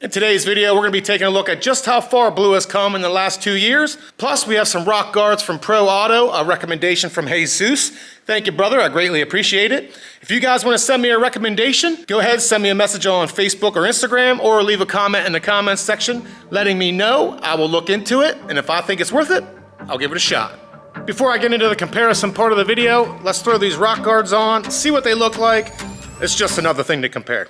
In today's video, we're going to be taking a look at just how far Blue has come in the last 2 years. Plus, we have some rock guards from Pro Auto, a recommendation from Jesus. Thank you, brother. I greatly appreciate it. If you guys want to send me a recommendation, go ahead and send me a message on Facebook or Instagram, or leave a comment in the comments section letting me know. I will look into it, and if I think it's worth it, I'll give it a shot. Before I get into the comparison part of the video, let's throw these rock guards on, see what they look like. It's just another thing to compare.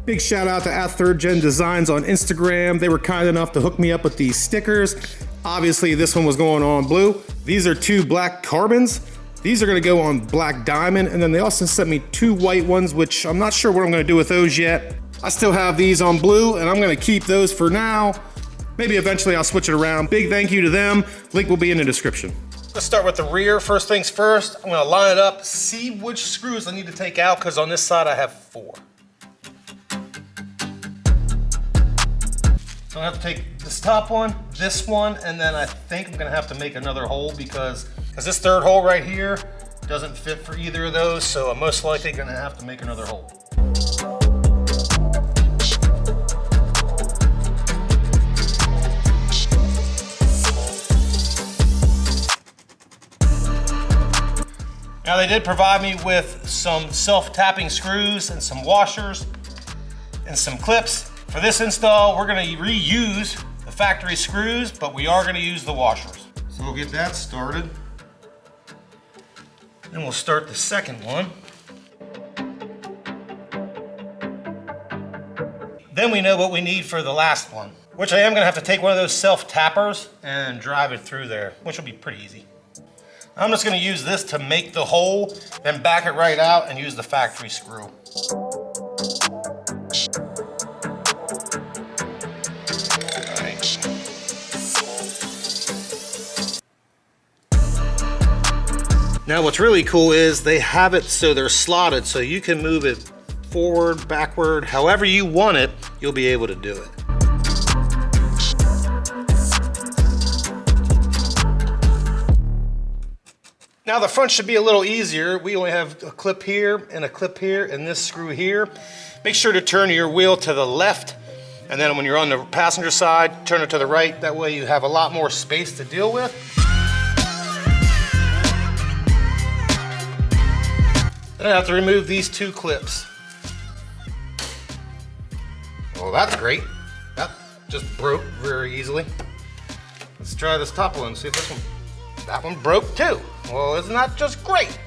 Big shout out to @3rd-Gen Designs on Instagram. They were kind enough to hook me up with these stickers. Obviously, this one was going on blue. These are 2 black carbons. These are gonna go on black diamond, and then they also sent me 2 white ones, which I'm not sure what I'm gonna do with those yet. I still have these on blue, and I'm gonna keep those for now. Maybe eventually I'll switch it around. Big thank you to them. Link will be in the description. Let's start with the rear. First things first, I'm gonna line it up, see which screws I need to take out, because on this side I have 4. So I have to take this top one, this one, and then I think I'm gonna have to make another hole because this 3rd hole right here doesn't fit for either of those, so I'm most likely gonna have to make another hole. Now they did provide me with some self-tapping screws and some washers and some clips. For this install, we're gonna reuse the factory screws, but we are gonna use the washers. So we'll get that started. Then we'll start the second one. Then we know what we need for the last one, which I am gonna have to take one of those self-tappers and drive it through there, which will be pretty easy. I'm just gonna use this to make the hole, then back it right out and use the factory screw. Now what's really cool is they have it so they're slotted, so you can move it forward, backward, however you want it, you'll be able to do it. Now the front should be a little easier. We only have a clip here and a clip here and this screw here. Make sure to turn your wheel to the left, and then when you're on the passenger side, turn it to the right. That way you have a lot more space to deal with. I have to remove these 2 clips. Well, that's great. That just broke very easily. Let's try this top one, see if this one, that one broke too. Well, isn't that just great?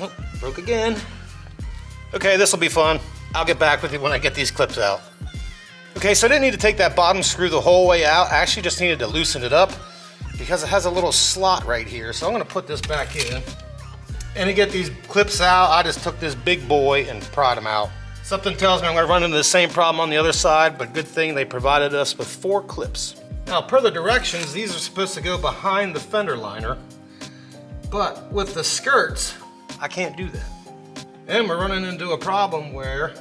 Oh, broke again. Okay, this will be fun. I'll get back with you when I get these clips out. Okay, so I didn't need to take that bottom screw the whole way out. I actually just needed to loosen it up because it has a little slot right here. So I'm gonna put this back in. And to get these clips out, I just took this big boy and pried them out. Something tells me I'm gonna run into the same problem on the other side, but good thing they provided us with 4 clips. Now, per the directions, these are supposed to go behind the fender liner, but with the skirts, I can't do that. And we're running into a problem where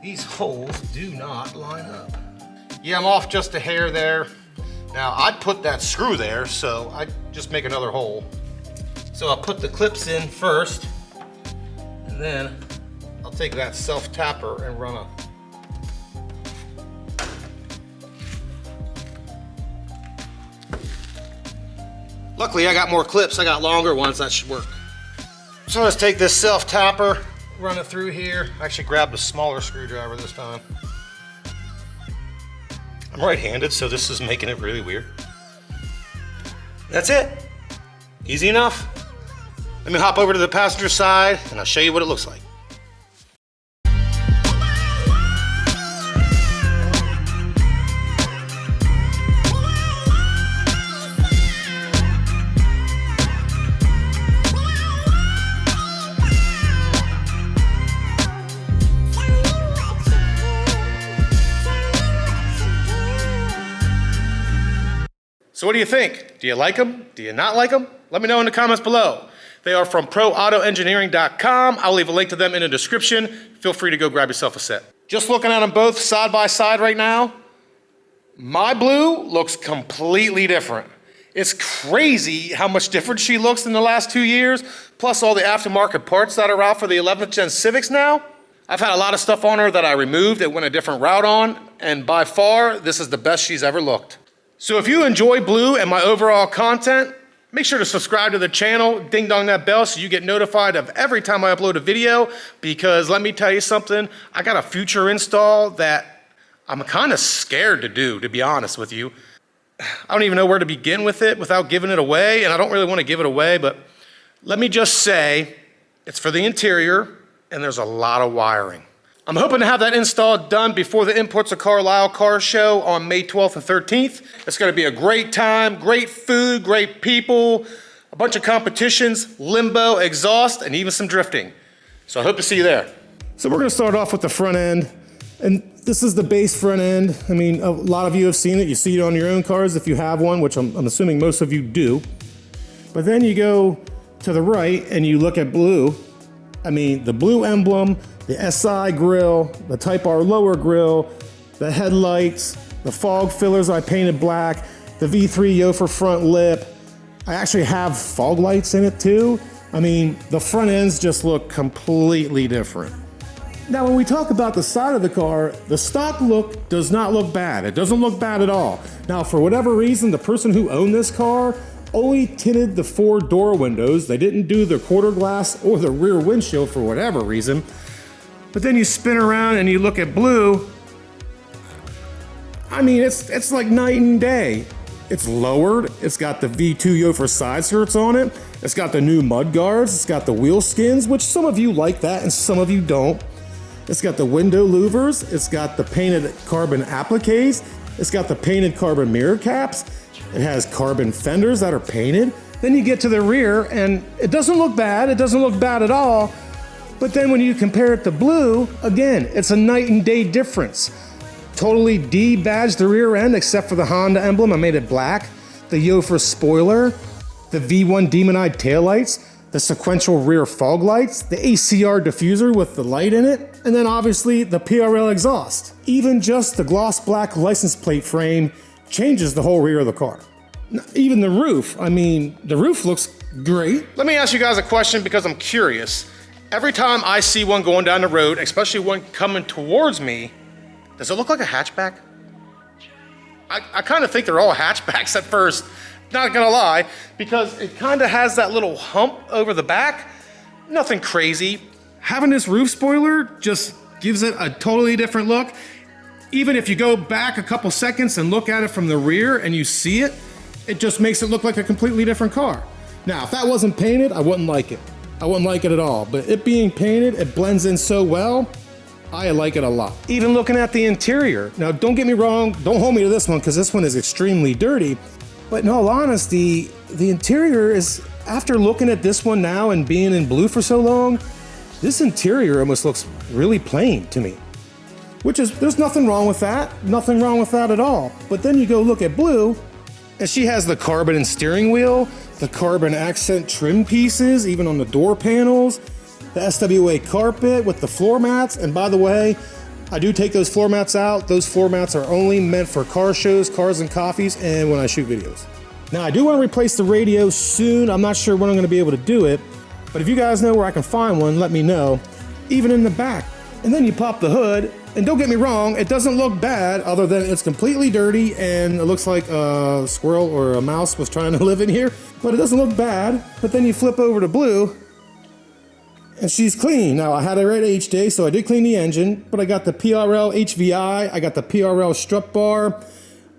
these holes do not line up. Yeah, I'm off just a hair there. Now, I'd put that screw there, so I'd just make another hole. So I'll put the clips in first, and then I'll take that self-tapper and run a. Luckily, I got more clips. I got longer ones, that should work. So let's take this self-tapper, run it through here. I actually grabbed a smaller screwdriver this time. I'm right-handed, so this is making it really weird. That's it. Easy enough. Let me hop over to the passenger side and I'll show you what it looks like. So what do you think? Do you like them? Do you not like them? Let me know in the comments below. They are from ProAutoEngineering.com. I'll leave a link to them in the description. Feel free to go grab yourself a set. Just looking at them both side by side right now, my Blue looks completely different. It's crazy how much different she looks in the last 2 years, plus all the aftermarket parts that are out for the 11th Gen Civics now. I've had a lot of stuff on her that I removed and went a different route on, and by far, this is the best she's ever looked. So if you enjoy Blue and my overall content, make sure to subscribe to the channel, ding dong that bell so you get notified of every time I upload a video, because let me tell you something, I got a future install that I'm kind of scared to do, to be honest with you. I don't even know where to begin with it without giving it away, and I don't really want to give it away, but let me just say, it's for the interior, and there's a lot of wiring. I'm hoping to have that install done before the Imports of Carlisle car show on May 12th and 13th. It's gonna be a great time, great food, great people, a bunch of competitions, limbo, exhaust, and even some drifting. So I hope to see you there. So we're gonna start off with the front end, and this is the base front end. I mean, a lot of you have seen it. You see it on your own cars if you have one, which I'm assuming most of you do. But then you go to the right and you look at Blue. I mean, the Blue emblem, the SI grille, the Type R lower grille, the headlights, the fog fillers I painted black, the V3 Yofer front lip. I actually have fog lights in it too. I mean, the front ends just look completely different. Now, when we talk about the side of the car, the stock look does not look bad. It doesn't look bad at all. Now, for whatever reason, the person who owned this car only tinted the 4 door windows. They didn't do the quarter glass or the rear windshield for whatever reason. But then you spin around and you look at Blue. I mean, it's like night and day. It's lowered. It's got the V2 Yofer side skirts on it. It's got the new mud guards. It's got the wheel skins, which some of you like that and some of you don't. It's got the window louvers. It's got the painted carbon appliques. It's got the painted carbon mirror caps. It has carbon fenders that are painted. Then you get to the rear and it doesn't look bad. It doesn't look bad at all. But then when you compare it to Blue, again, it's a night and day difference. Totally de-badged the rear end except for the Honda emblem. I made it black. The Yofer spoiler, the V1 demon-eyed taillights, the sequential rear fog lights, the ACR diffuser with the light in it, and then obviously the PRL exhaust. Even just the gloss black license plate frame changes the whole rear of the car. Even the roof, I mean, the roof looks great. Let me ask you guys a question because I'm curious. Every time I see one going down the road, especially one coming towards me, does it look like a hatchback? I kind of think they're all hatchbacks at first. Not gonna lie, because it kind of has that little hump over the back. Nothing crazy. Having this roof spoiler just gives it a totally different look. Even if you go back a couple seconds and look at it from the rear and you see it, it just makes it look like a completely different car. Now, if that wasn't painted, I wouldn't like it. I wouldn't like it at all, but it being painted, it blends in so well. I like it a lot. Even looking at the interior. Now, don't get me wrong, don't hold me to this one because this one is extremely dirty. But in all honesty, the interior is, after looking at this one now and being in Blue for so long, this interior almost looks really plain to me. Which is, there's nothing wrong with that. Nothing wrong with that at all. But then you go look at Blue, and she has the carbon and steering wheel, the carbon accent trim pieces, even on the door panels, the SWA carpet with the floor mats. And by the way, I do take those floor mats out. Those floor mats are only meant for car shows, cars and coffees, and when I shoot videos. Now, I do want to replace the radio soon. I'm not sure when I'm going to be able to do it, but if you guys know where I can find one, let me know. Even in the back. And then you pop the hood, and don't get me wrong, it doesn't look bad other than it's completely dirty and it looks like a squirrel or a mouse was trying to live in here, but it doesn't look bad. But then you flip over to Blue, and she's clean. Now, I had her at H-Day, so I did clean the engine, but I got the PRL HVI, I got the PRL strut bar,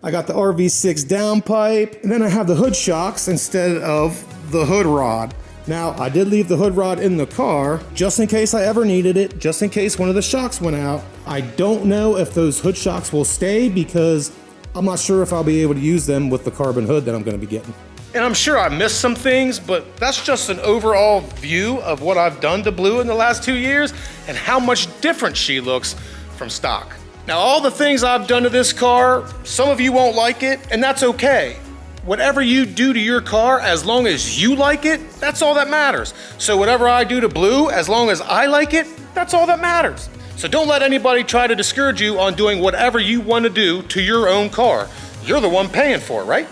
I got the RV6 downpipe, and then I have the hood shocks instead of the hood rod. Now, I did leave the hood rod in the car, just in case I ever needed it, just in case one of the shocks went out. I don't know if those hood shocks will stay because I'm not sure if I'll be able to use them with the carbon hood that I'm gonna be getting. And I'm sure I missed some things, but that's just an overall view of what I've done to Blue in the last 2 years and how much different she looks from stock. Now, all the things I've done to this car, some of you won't like it, and that's okay. whatever you do to your car, as long as you like it, that's all that matters. So whatever I do to Blue, as long as I like it, that's all that matters. So don't let anybody try to discourage you on doing whatever you want to do to your own car. You're the one paying for it, right?